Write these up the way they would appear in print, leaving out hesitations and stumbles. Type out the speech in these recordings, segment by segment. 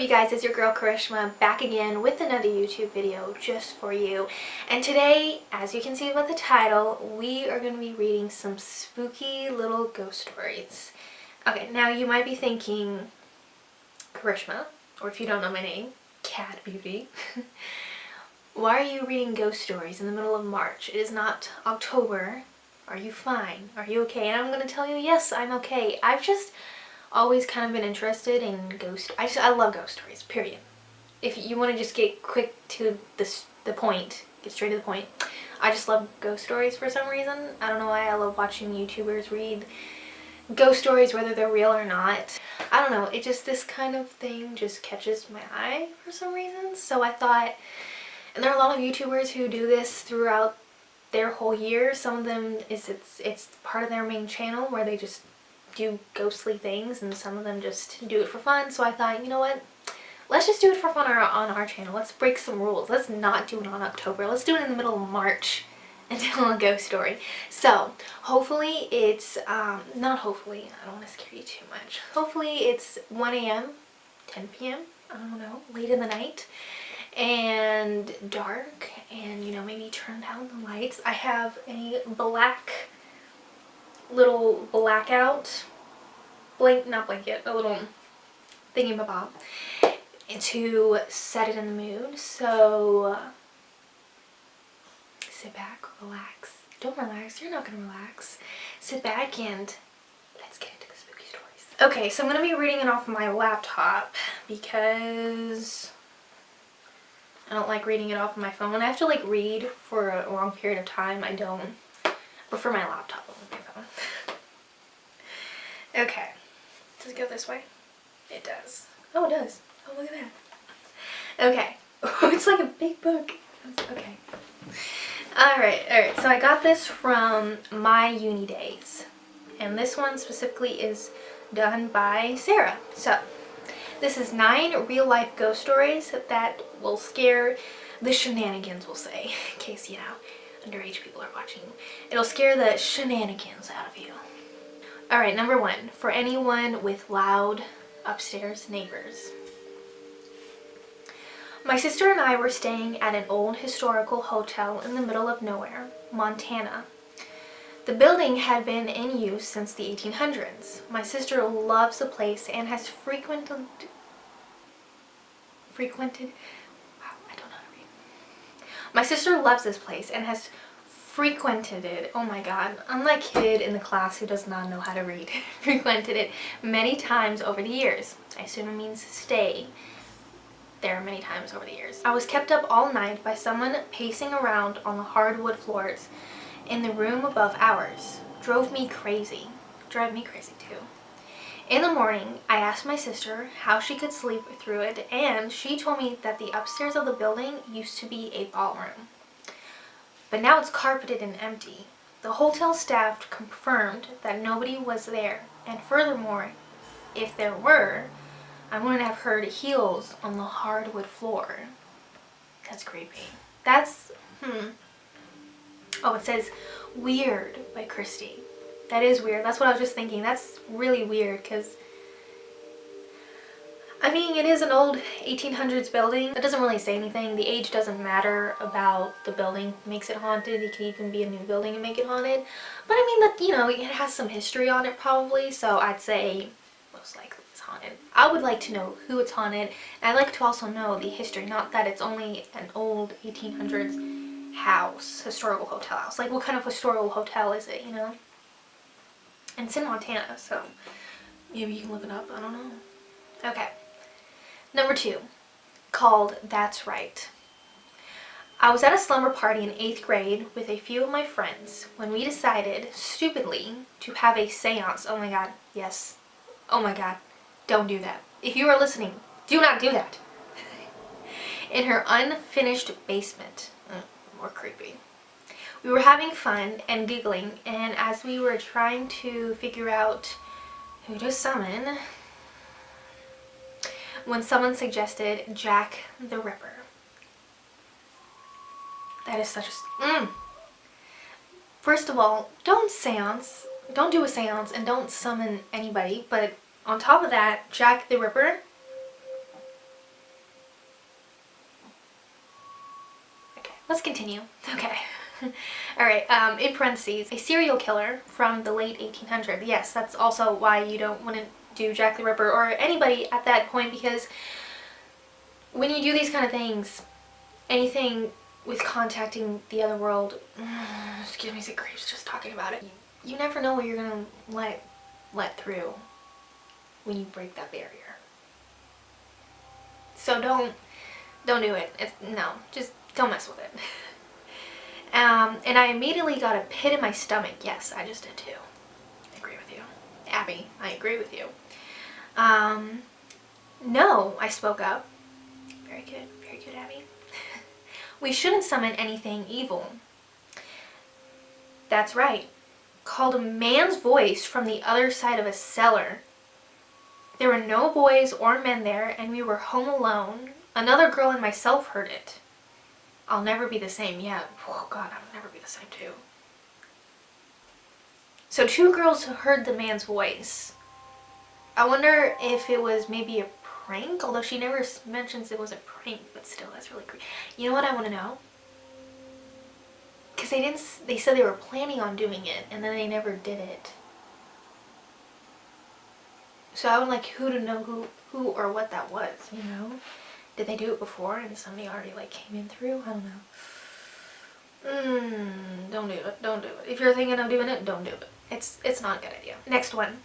you guys? It's your girl Karishma back again with another YouTube video just for you. And today, as you can see by the title, we are going to be reading some spooky little ghost stories. Okay, now you might be thinking, Karishma, or if you don't know my name, kaddbeauty, why are you reading ghost stories in the middle of March? It is not October. Are you fine? Are you okay? And I'm going to tell you, yes, I'm okay. I've just always kind of been interested in I love ghost stories, period. If you want to just get quick to the point, get straight to the point, I just love ghost stories for some reason. I don't know why. I love watching YouTubers read ghost stories, whether they're real or not. I don't know, it just, this kind of thing just catches my eye for some reason. So I thought, and there are a lot of YouTubers who do this throughout their whole year. Some of them it's part of their main channel where they just do ghostly things, and some of them just do it for fun. So I thought, you know what, let's just do it for fun on our channel. Let's break some rules. Let's not do it on October. Let's do it in the middle of March and tell a ghost story. So hopefully it's not hopefully, I don't want to scare you too much, hopefully it's 1 a.m. 10 p.m. I don't know, late in the night and dark, and you know, maybe turn down the lights. I have a little blackout not blanket, a little thingy-mabob to set it in the mood. So sit back, relax. Don't relax, you're not gonna relax. Sit back and let's get into the spooky stories. Okay, so I'm gonna be reading it off of my laptop because I don't like reading it off of my phone. I have to like read for a long period of time. I prefer my laptop over my phone. Okay. Does it go this way? It does. Oh, it does. Oh, look at that. Okay. Oh, it's like a big book. Okay. Alright. So I got this from my UNiDAYS. And this one specifically is done by Sarah. So, this is 9 real-life ghost stories that will scare the shenanigans, we'll say. In case, you know, underage people are watching. It'll scare the shenanigans out of you. Alright, number 1. For anyone with loud upstairs neighbors. My sister and I were staying at an old historical hotel in the middle of nowhere, Montana. The building had been in use since the 1800s. My sister loves the place and has frequented, wow, I don't know how to read. My sister loves this place and has frequented it, oh my god, I'm that kid in the class who does not know how to read. Frequented it many times over the years. I assume it means stay there many times over the years. I was kept up all night by someone pacing around on the hardwood floors in the room above ours. Drive me crazy too. In the morning, I asked my sister how she could sleep through it, and she told me that the upstairs of the building used to be a ballroom. But now it's carpeted and empty. The hotel staff confirmed that nobody was there, and furthermore, if there were, I wouldn't have heard heels on the hardwood floor. That's creepy. That's, Oh, it says Weird by Christy. That is weird. That's what I was just thinking. That's really weird because, I mean, it is an old 1800s building. It doesn't really say anything. The age doesn't matter about the building. It makes it haunted. It can even be a new building and make it haunted. But I mean, that, you know, it has some history on it probably. So I'd say most likely it's haunted. I would like to know who it's haunted. And I'd like to also know the history. Not that it's only an old 1800s house, historical hotel house. Like, what kind of historical hotel is it, you know? And it's in Montana, so maybe you can look it up. I don't know. Okay. Number 2, called That's Right. I was at a slumber party in 8th grade with a few of my friends when we decided, stupidly, to have a seance. Oh my god, yes. Oh my god, don't do that. If you are listening, do not do that. In her unfinished basement. More creepy. We were having fun and giggling, and as we were trying to figure out who to summon, when someone suggested Jack the Ripper. That is such a... First of all, don't do a seance and don't summon anybody, but on top of that, Jack the Ripper, let's continue. Okay. Alright, in parentheses, a serial killer from the late 1800s. Yes, that's also why you don't want to do Jack the Ripper or anybody at that point, because when you do these kind of things, anything with contacting the other world, excuse me, it creeps just talking about it. You never know what you're gonna let through when you break that barrier. So don't do it. No, just don't mess with it. And I immediately got a pit in my stomach. Yes, I just did too. I agree with you. Abby, I agree with you. No, I spoke up. Very good, Abby. We shouldn't summon anything evil. That's right. Called a man's voice from the other side of a cellar. There were no boys or men there, and we were home alone. Another girl and myself heard it. I'll never be the same. Yeah. Oh God, I'll never be the same too. So 2 girls heard the man's voice. I wonder if it was maybe a prank, although she never mentions it was a prank, but still, that's really creepy. You know what I want to know? Because they said they were planning on doing it, and then they never did it. So I would like to know who or what that was, you know? Did they do it before and somebody already like came in through? I don't know. Don't do it. Don't do it. If you're thinking of doing it, don't do it. It's not a good idea. Next one.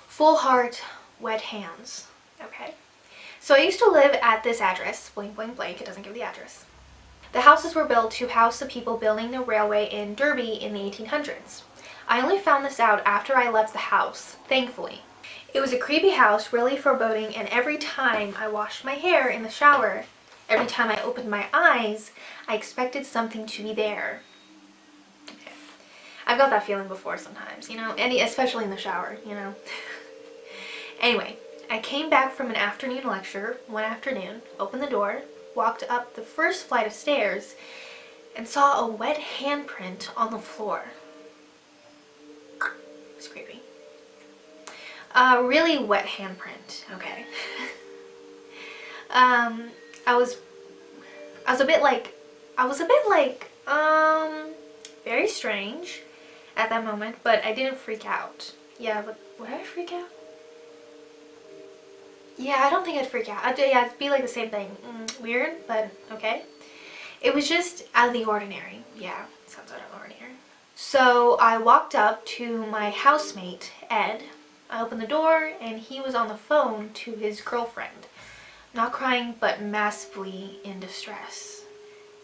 Full heart, wet hands. Okay. So I used to live at this address, blank, blank, blank. It doesn't give the address. The houses were built to house the people building the railway in Derby in the 1800s. I only found this out after I left the house, thankfully. It was a creepy house, really foreboding, and every time I washed my hair in the shower, every time I opened my eyes, I expected something to be there. Okay. I've got that feeling before sometimes, you know, especially in the shower, you know. Anyway, I came back from an afternoon lecture one afternoon, opened the door, walked up the first flight of stairs, and saw a wet handprint on the floor. It's creepy. Really wet handprint, okay. I was a bit like, very strange at that moment, but I didn't freak out. Yeah, but would I freak out? Yeah, I don't think I'd freak out. Yeah, it'd be like the same thing. Weird, but okay. It was just out of the ordinary. Yeah, sounds out of the ordinary. So I walked up to my housemate, Ed. I opened the door and he was on the phone to his girlfriend. Not crying, but massively in distress.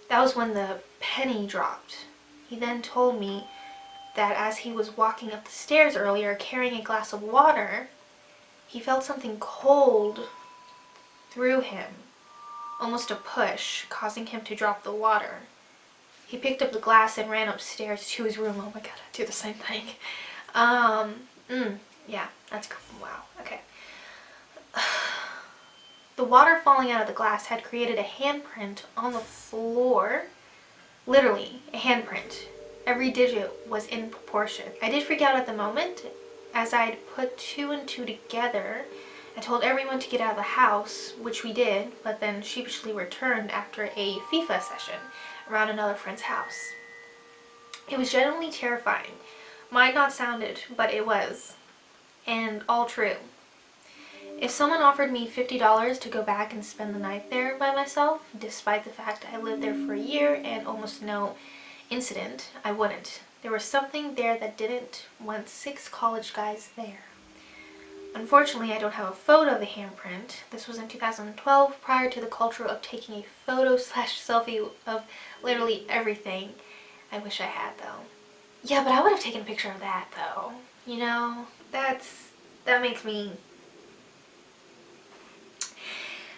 That was when the penny dropped. He then told me that as he was walking up the stairs earlier carrying a glass of water, he felt something cold through him, almost a push, causing him to drop the water. He picked up the glass and ran upstairs to his room. Oh my god, I do the same thing. Yeah, that's, wow, okay. The water falling out of the glass had created a handprint on the floor. Literally, a handprint. Every digit was in proportion. I did freak out at the moment, as I'd put 2 and 2 together. I told everyone to get out of the house, which we did, but then sheepishly returned after a FIFA session around another friend's house. It was genuinely terrifying. Might not sounded, but it was. And all true. If someone offered me $50 to go back and spend the night there by myself, despite the fact I lived there for a year and almost no incident, I wouldn't. There was something there that didn't want 6 college guys there. Unfortunately, I don't have a photo of the handprint. This was in 2012, prior to the culture of taking a photo/selfie of literally everything. I wish I had, though. Yeah, but I would have taken a picture of that, though. You know, that makes me...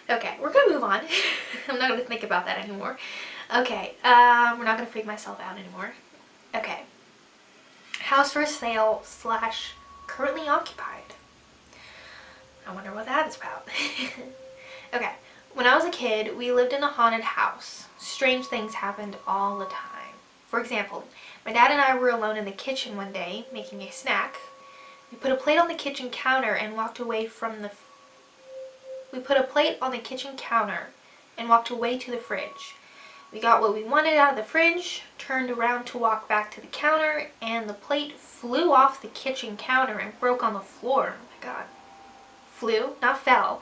Okay, we're gonna move on. I'm not gonna think about that anymore. Okay, we're not gonna freak myself out anymore. Okay. House for sale / currently occupied. I wonder what that is about. Okay, when I was a kid, we lived in a haunted house. Strange things happened all the time. For example, my dad and I were alone in the kitchen one day, making a snack. We put a plate on the kitchen counter and walked away from the... We put a plate on the kitchen counter and walked away to the fridge. We got what we wanted out of the fridge, turned around to walk back to the counter, and the plate flew off the kitchen counter and broke on the floor. Oh my god. Flew? Not fell.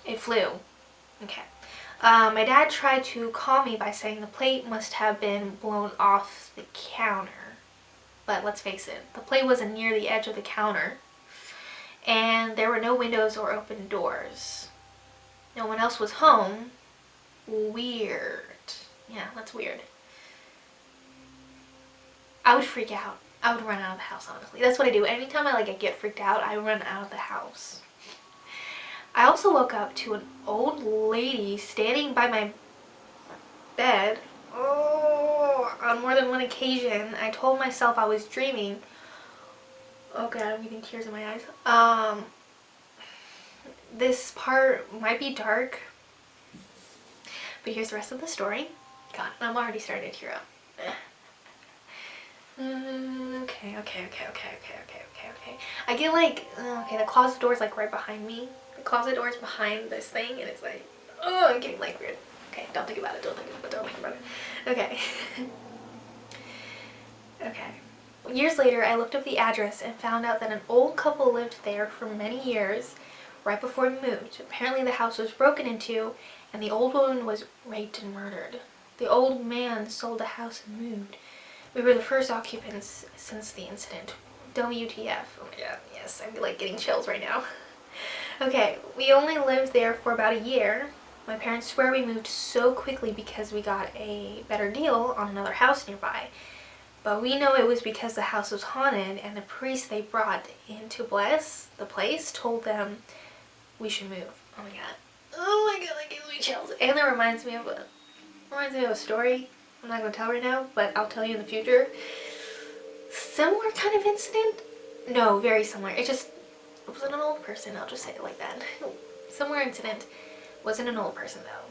It flew. Okay. My dad tried to calm me by saying the plate must have been blown off the counter. But let's face it, the plate wasn't near the edge of the counter, and there were no windows or open doors. No one else was home. Weird. Yeah, that's weird. I would freak out. I would run out of the house, honestly. That's what I do. Anytime I get freaked out, I run out of the house. I also woke up to an old lady standing by my bed. Oh, on more than one occasion. I told myself I was dreaming. Oh god, I'm getting tears in my eyes. This part might be dark, but here's the rest of the story. God, I'm already starting to tear up. Okay. I get okay, the closet door's right behind me. The closet door's behind this thing, and it's oh, I'm getting weird. Okay, don't think about it, don't think about it. Okay. Okay. Years later, I looked up the address and found out that an old couple lived there for many years, right before we moved. Apparently the house was broken into, and the old woman was raped and murdered. The old man sold the house and moved. We were the first occupants since the incident. WTF. Oh my god, yes, I'm getting chills right now. Okay, we only lived there for about a year. My parents swear we moved so quickly because we got a better deal on another house nearby. But we know it was because the house was haunted, and the priest they brought in to bless the place told them we should move. Oh my god. Oh my god, that gives me chills. And that reminds me of a story I'm not going to tell right now, but I'll tell you in the future. Similar kind of incident? No, very similar. It wasn't an old person, I'll just say it like that. Similar incident. Wasn't an old person though.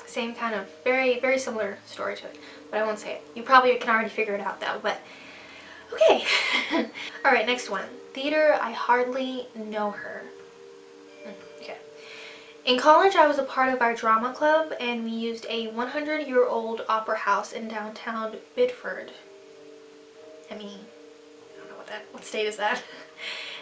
Same kind of, very, very similar story to it, but I won't say it. You probably can already figure it out though, but okay. Alright, next one. Theater, I hardly know her. Okay. In college, I was a part of our drama club, and we used a 100-year-old opera house in downtown Bedford. I don't know what state is that?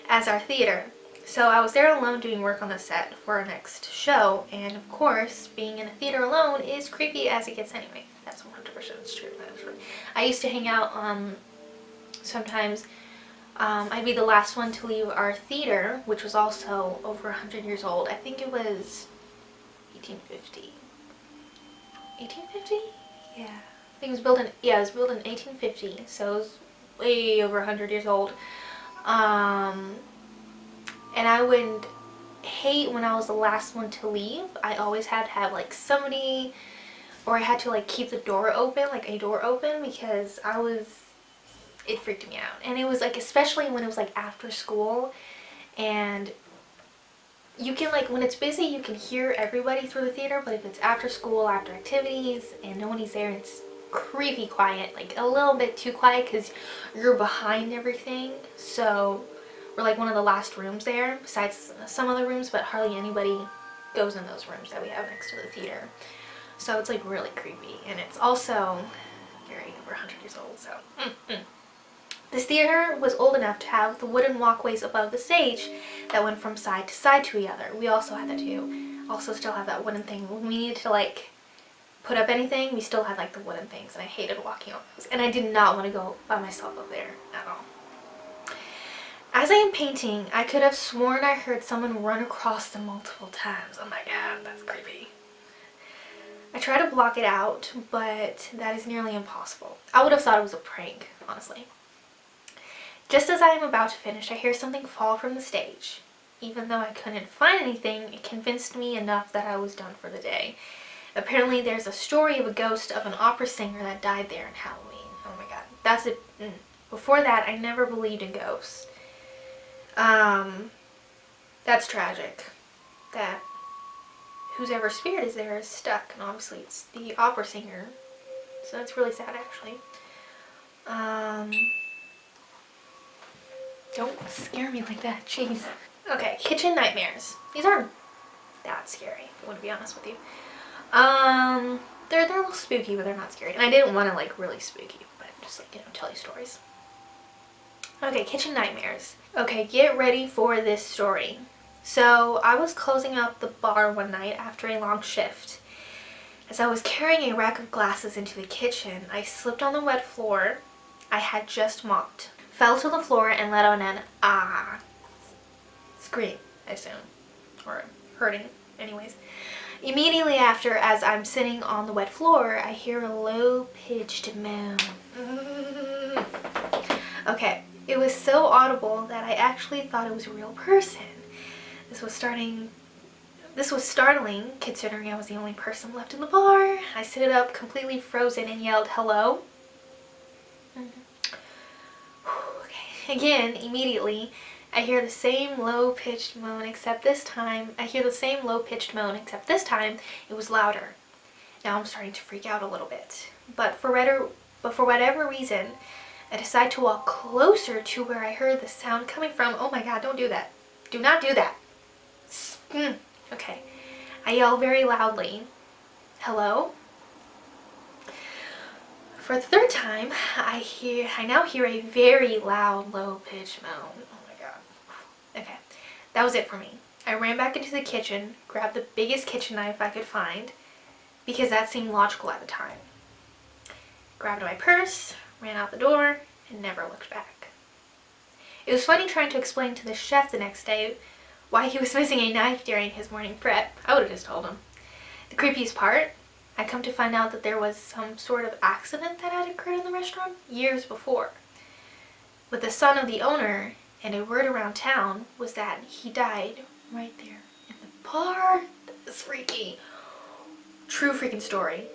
As our theater. So I was there alone doing work on the set for our next show, and of course, being in a theater alone is creepy as it gets anyway. That's 100% true. I used to hang out, sometimes, I'd be the last one to leave our theater, which was also over 100 years old. I think it was 1850. 1850? Yeah. I think it was built in 1850, so it was way over 100 years old. And I would hate when I was the last one to leave. I always had to have somebody, or I had to keep the door open, a door open, because it freaked me out. And it was especially when it was after school, and you can when it's busy you can hear everybody through the theater, but if it's after school, after activities, and nobody's there, it's creepy quiet, a little bit too quiet because you're behind everything. So we're one of the last rooms there, besides some other rooms, but hardly anybody goes in those rooms that we have next to the theater. So it's really creepy, and it's also very over 100 years old, so This theater was old enough to have the wooden walkways above the stage that went from side to side to the other. We also had that too. Also still have that wooden thing. When we needed to put up anything, we still had the wooden things, and I hated walking on those. And I did not want to go by myself up there at all. As I am painting, I could have sworn I heard someone run across them multiple times. Oh my god, that's creepy. I try to block it out, but that is nearly impossible. I would have thought it was a prank, honestly. Just as I am about to finish, I hear something fall from the stage. Even though I couldn't find anything, it convinced me enough that I was done for the day. Apparently there's a story of a ghost of an opera singer that died there on Halloween. Oh my god, that's it. Before that, I never believed in ghosts. That's tragic. That whoever spirit is there is stuck, and obviously it's the opera singer. So that's really sad, actually. Don't scare me like that, jeez. Okay, kitchen nightmares. These aren't that scary, if I want to be honest with you. They're a little spooky, but they're not scary. And I didn't want to like really spooky, but just like, you know, tell you stories. Okay, kitchen nightmares. Okay, get ready for this story. So I was closing up the bar one night after a long shift. As I was carrying a rack of glasses into the kitchen, I slipped on the wet floor I had just mopped, fell to the floor, and let out an ah scream, I assume, or hurting, anyways. Immediately after, as I'm sitting on the wet floor, I hear a low-pitched moan. Okay, it was so audible that I actually thought it was a real person. This was startling considering I was the only person left in the bar. I stood up completely frozen and yelled, "Hello?" Okay. Again, immediately, I hear the same low-pitched moan, except this time it was louder. Now I'm starting to freak out a little bit. But for whatever reason, I decide to walk closer to where I heard the sound coming from. Oh my god, don't do that. Do not do that. Okay. I yell very loudly, "Hello?" For the third time, I now hear a very loud, low-pitched moan. Oh my god. Okay, that was it for me. I ran back into the kitchen, grabbed the biggest kitchen knife I could find, because that seemed logical at the time. Grabbed my purse, ran out the door, and never looked back. It was funny trying to explain to the chef the next day why he was missing a knife during his morning prep. I would have just told him. The creepiest part, I come to find out that there was some sort of accident that had occurred in the restaurant years before with the son of the owner, and a word around town was that he died right there in the bar. That's freaky. True freaking story.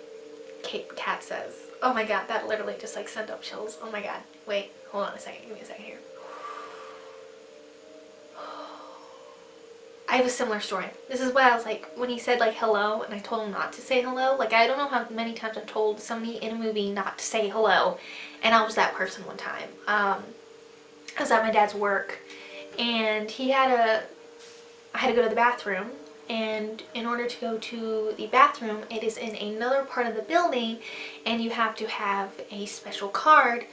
Kat says. Oh my god, that literally just like sent up chills. Oh my god. Wait, hold on a second. Give me a second here. I have a similar story. This is why I was like, when he said like hello and I told him not to say hello, like I don't know how many times I've told somebody in a movie not to say hello, and I was that person one time. I was at my dad's work, and I had to go to the bathroom, and in order to go to the bathroom, it is in another part of the building, and you have to have a special card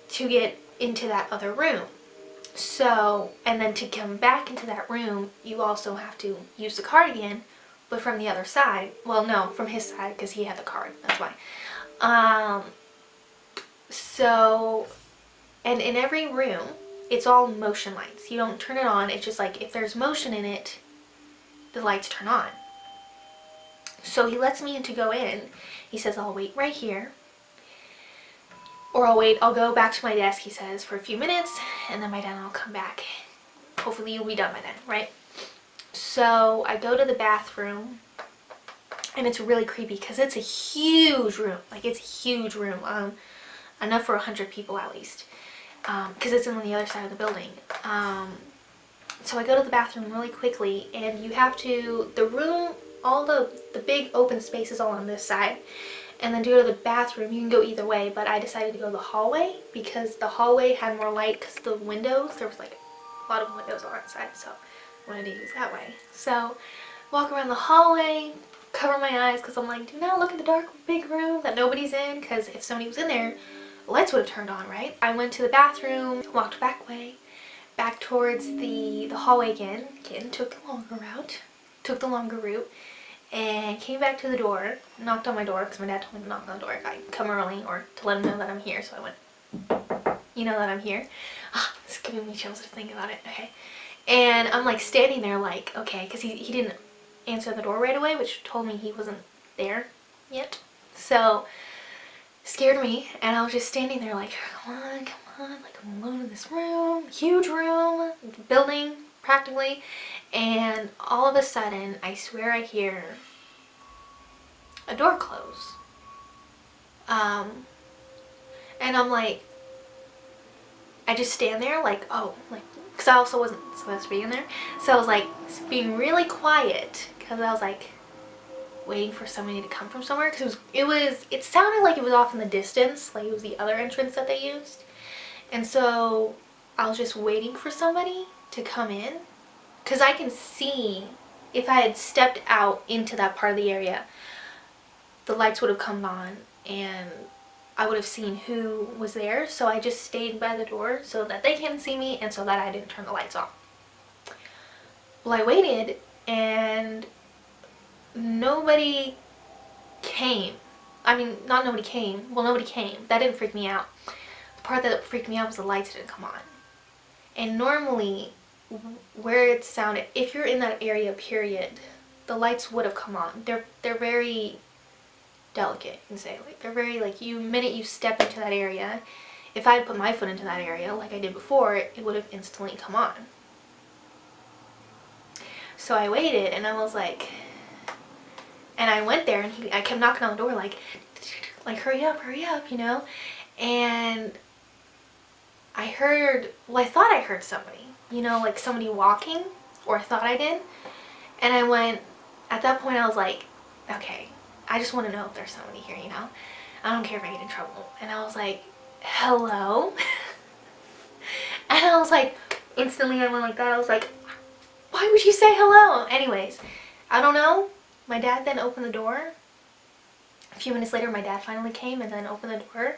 to get into that other room. So, and then to come back into that room, you also have to use the card again, but from the other side. Well, no, from his side, because he had the card, that's why. So, and in every room, it's all motion lights. You don't turn it on, it's just like, if there's motion in it, the lights turn on. So he lets me in to go in. He says, "I'll wait right here. Or I'll go back to my desk," he says, "for a few minutes, and then by then I'll come back. Hopefully you'll be done by then," right? So I go to the bathroom, and it's really creepy because it's a huge room. Like, it's a huge room. Enough for 100 people at least. Because it's on the other side of the building. So I go to the bathroom really quickly, and you have to, the room, all the big open space is all on this side. And then to go to the bathroom, you can go either way, but I decided to go the hallway because the hallway had more light because the windows, there was like a lot of windows on that side, so I wanted to use that way. So walk around the hallway, cover my eyes because I'm like, do not look at the dark big room that nobody's in, because if somebody was in there, the lights would have turned on, right? I went to the bathroom, walked back towards the hallway again, took the longer route, and came back to the door, knocked on my door, because my dad told me to knock on the door if I come early, or to let him know that I'm here, so I went, you know that I'm here. It's giving me chills to think about it, okay. And I'm like standing there like, okay, because he didn't answer the door right away, which told me he wasn't there yet. So, scared me, and I was just standing there like, come on, like I'm alone in this room, huge room, building, practically. And all of a sudden, I swear I hear a door close. And I'm like, I just stand there like, oh, like, because I also wasn't supposed to be in there. So I was like being really quiet because I was like waiting for somebody to come from somewhere, because it sounded like it was off in the distance, like it was the other entrance that they used. And so I was just waiting for somebody to come in, because I can see if I had stepped out into that part of the area, the lights would have come on and I would have seen who was there. So I just stayed by the door so that they can't see me and so that I didn't turn the lights off. Well, I waited and nobody came. I mean, not nobody came. Well, nobody came. That didn't freak me out. The part that freaked me out was the lights didn't come on. And normally, where it sounded, if you're in that area, period, the lights would have come on. They're very delicate, you can say. Like, they're very, like, minute you step into that area, if I had put my foot into that area, like I did before, it would have instantly come on. So I waited, and I was like, and I went there, and I kept knocking on the door, like, hurry up, you know? And I heard, well, I thought I heard somebody, you know, like somebody walking, or I thought I did. And I went, at that point I was like, okay, I just want to know if there's somebody here, you know? I don't care if I get in trouble. And I was like, hello? And I was like, instantly I went like that. I was like, why would you say hello? Anyways, I don't know. My dad then opened the door. A few minutes later, my dad finally came and then opened the door.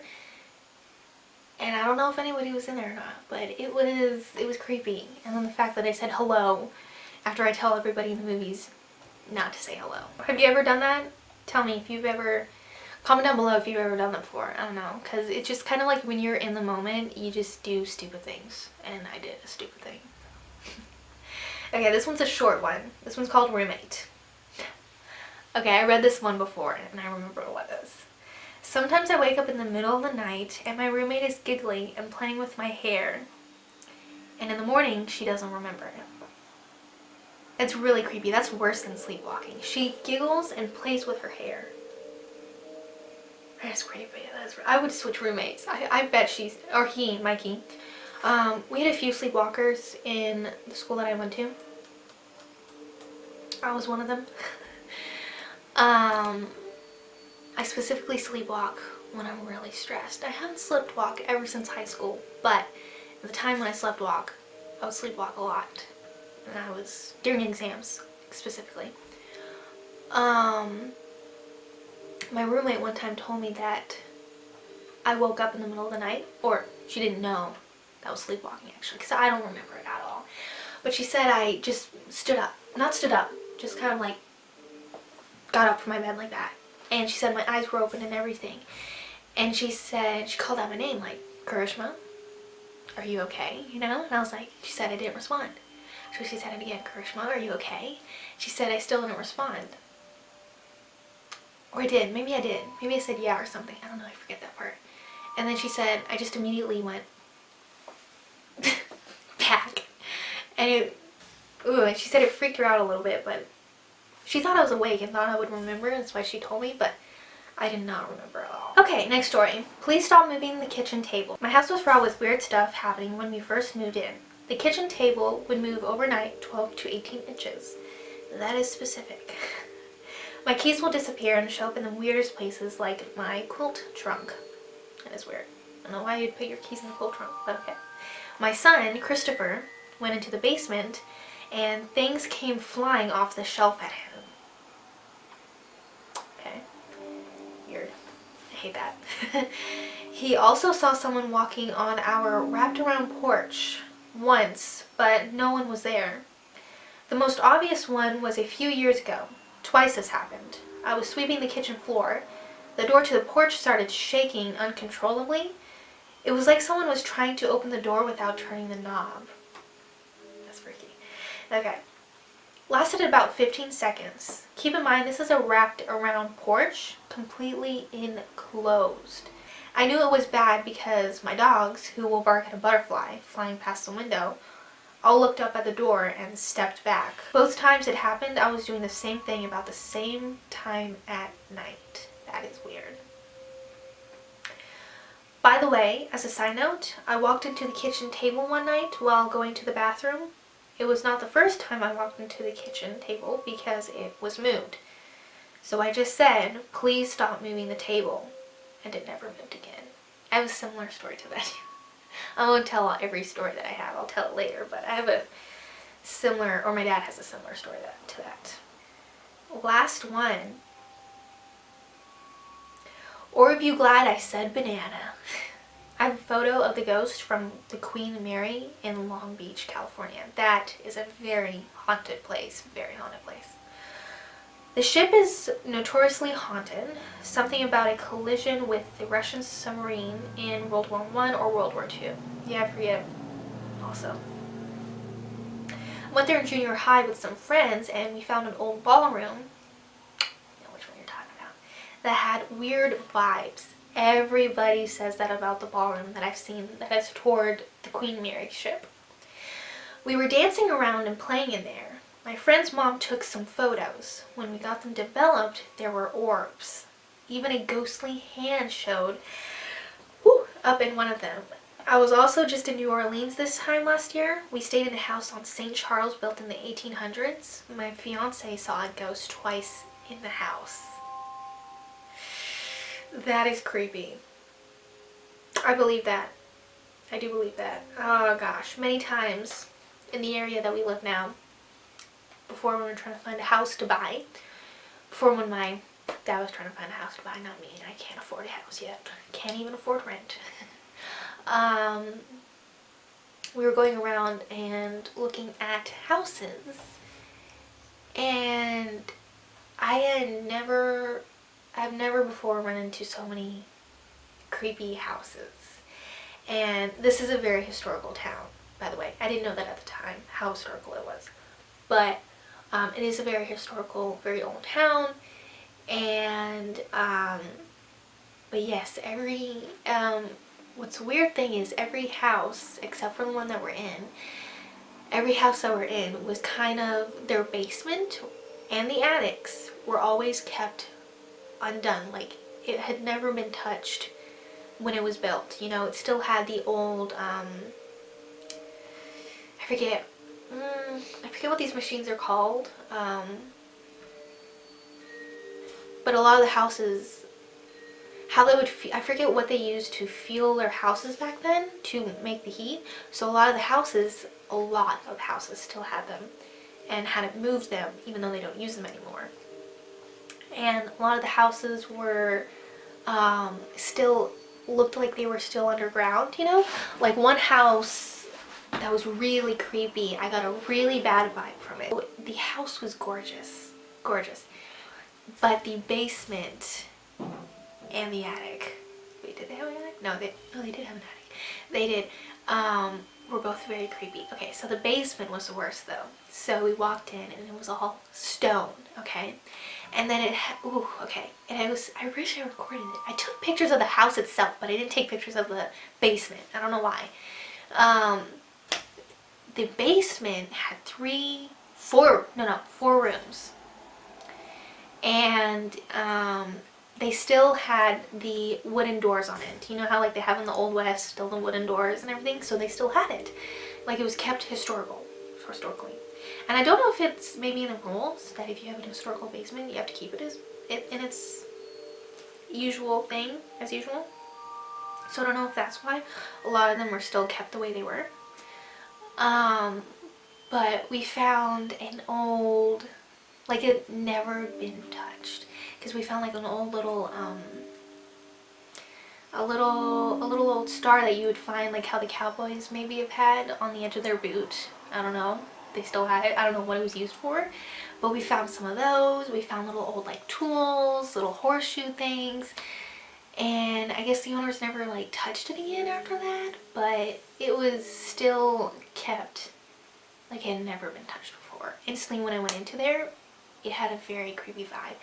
And I don't know if anybody was in there or not, but it was creepy. And then the fact that I said hello after I tell everybody in the movies not to say hello. Have you ever done that? Tell me if you've ever, comment down below if you've ever done that before. I don't know, because it's just kind of like when you're in the moment, you just do stupid things. And I did a stupid thing. Okay, this one's a short one. This one's called Roommate. Okay, I read this one before and I remember what it is. Sometimes I wake up in the middle of the night and my roommate is giggling and playing with my hair. And in the morning, she doesn't remember it. It's really creepy. That's worse than sleepwalking. She giggles and plays with her hair. That's creepy. I would switch roommates. I bet she's, or he, Mikey. We had a few sleepwalkers in the school that I went to. I was one of them. I specifically sleepwalk when I'm really stressed. I haven't sleepwalked ever since high school, but at the time when I sleepwalk, I would sleepwalk a lot. And I was during exams specifically. My roommate one time told me that I woke up in the middle of the night, or she didn't know that I was sleepwalking actually, because I don't remember it at all. But she said I just stood up, not stood up, just kind of like got up from my bed like that. And she said my eyes were open and everything. And she said, she called out my name like, Karishma, are you okay? You know? And I was like, she said I didn't respond. So she said it again, Karishma, are you okay? She said I still didn't respond. Or I did, maybe I did. Maybe I said yeah or something. I don't know, I forget that part. And then she said, I just immediately went back. And she said it freaked her out a little bit, but she thought I was awake and thought I would remember. That's why she told me, but I did not remember at all. Okay, next story. Please stop moving the kitchen table. My house was fraught with weird stuff happening when we first moved in. The kitchen table would move overnight 12 to 18 inches. That is specific. My keys will disappear and show up in the weirdest places, like my quilt trunk. That is weird. I don't know why you'd put your keys in the quilt trunk, but okay. My son, Christopher, went into the basement and things came flying off the shelf at him. Okay. Weird. I hate that. He also saw someone walking on our wrapped around porch once, but no one was there. The most obvious one was a few years ago. Twice this happened. I was sweeping the kitchen floor. The door to the porch started shaking uncontrollably. It was like someone was trying to open the door without turning the knob. That's freaky. Okay. Lasted about 15 seconds. Keep in mind this is a wrapped around porch, completely enclosed. I knew it was bad because my dogs, who will bark at a butterfly flying past the window, all looked up at the door and stepped back. Both times it happened, I was doing the same thing about the same time at night. That is weird. By the way, as a side note, I walked into the kitchen table one night while going to the bathroom. It was not the first time I walked into the kitchen table because it was moved. So I just said, please stop moving the table. And it never moved again. I have a similar story to that. I won't tell every story that I have. I'll tell it later, but I have a similar, or my dad has a similar story to that. Last one. Or are you glad I said banana? I have a photo of the ghost from the Queen Mary in Long Beach, California. That is a very haunted place, very haunted place. The ship is notoriously haunted. Something about a collision with the Russian submarine in World War I or World War II. Yeah, I forget also. I went there in junior high with some friends and we found an old ballroom, you know which one you're talking about, that had weird vibes. Everybody says that about the ballroom that I've seen that has toured the Queen Mary ship. We were dancing around and playing in there. My friend's mom took some photos. When we got them developed, there were orbs. Even a ghostly hand showed up in one of them. I was also just in New Orleans this time last year. We stayed in a house on St. Charles built in the 1800s. My fiance saw a ghost twice in the house. That is creepy. I believe that. I do believe that. Oh gosh, many times in the area that we live now, before we were trying to find a house to buy, before when my dad was trying to find a house to buy, not me, I can't afford a house yet. Can't even afford rent. We were going around and looking at houses, and I've never before run into so many creepy houses. And this is a very historical town, by the way. I didn't know that at the time, how historical it was. But it is a very historical, very old town. And, but yes, what's the weird thing is every house, except for the one that we're in, every house that we're in was kind of, their basement and the attics were always kept undone. Like, it had never been touched when it was built. You know, it still had the old, I forget what these machines are called, but a lot of the houses, how they would, I forget what they used to fuel their houses back then to make the heat. So a lot of the houses still had them and hadn't moved them, even though they don't use them anymore. And a lot of the houses were still looked like they were still underground, you know? Like one house that was really creepy, I got a really bad vibe from it. The house was gorgeous, gorgeous. But the basement and the attic, wait, did they have an attic? No, they did have an attic. They did, were both very creepy. Okay, so the basement was the worst though. So we walked in and it was all stone, okay? And then and I wish I recorded it. I took pictures of the house itself, but I didn't take pictures of the basement. I don't know why. The basement had four rooms. And they still had the wooden doors on it. You know how like they have in the Old West, still the wooden doors and everything? So they still had it. Like it was kept historically. And I don't know if it's maybe in the rules that if you have an historical basement, you have to keep it in its usual thing, as usual. So I don't know if that's why a lot of them were still kept the way they were. But we found an old, like it never been touched, because we found like an old little a little old star that you would find like how the cowboys maybe have had on the edge of their boot. I don't know, they still had it. I don't know what it was used for, but we found some of those. We found little old like tools, little horseshoe things, and I guess the owners never like touched it again after that, but it was still kept like it had never been touched before. Instantly when I went into there, it had a very creepy vibe.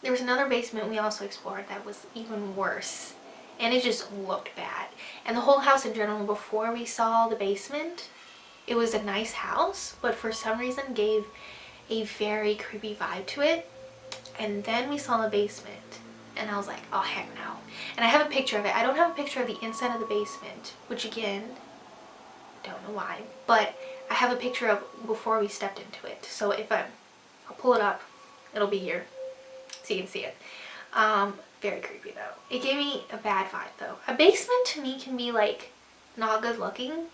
There was another basement we also explored that was even worse, and it just looked bad. And the whole house in general, before we saw the basement, it was a nice house, but for some reason gave a very creepy vibe to it. And then we saw the basement, and I was like, oh heck no. And I have a picture of it. I don't have a picture of the inside of the basement, which again, don't know why, but I have a picture of before we stepped into it. So if I'll pull it up, it'll be here so you can see it. Very creepy though. It gave me a bad vibe though. A basement to me can be like not good looking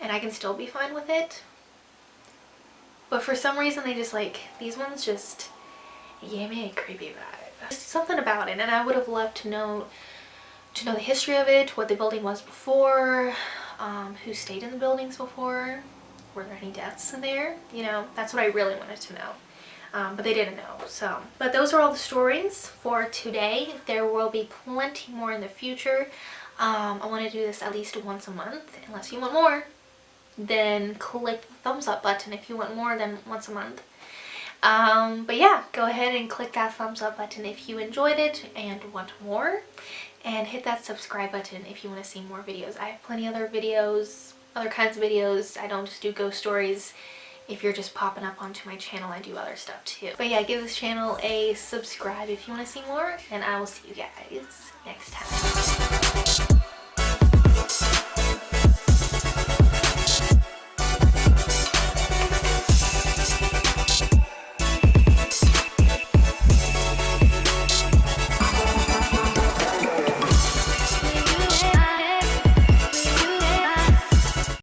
and I can still be fine with it, But for some reason they just like, these ones just gave me a creepy vibe. Just something about it, and I would have loved to know the history of it, what the building was before, who stayed in the buildings before, were there any deaths in there, you know, that's what I really wanted to know. But they didn't know, so. But those are all the stories for today. There will be plenty more in the future. I want to do this at least once a month. Unless you want more, then click the thumbs up button. If you want more than once a month. But yeah, go ahead and click that thumbs up button if you enjoyed it and want more. And hit that subscribe button if you want to see more videos. I have plenty other videos, other kinds of videos. I don't just do ghost stories. If you're just popping up onto my channel, I do other stuff too. But yeah, give this channel a subscribe if you want to see more, and I will see you guys next time.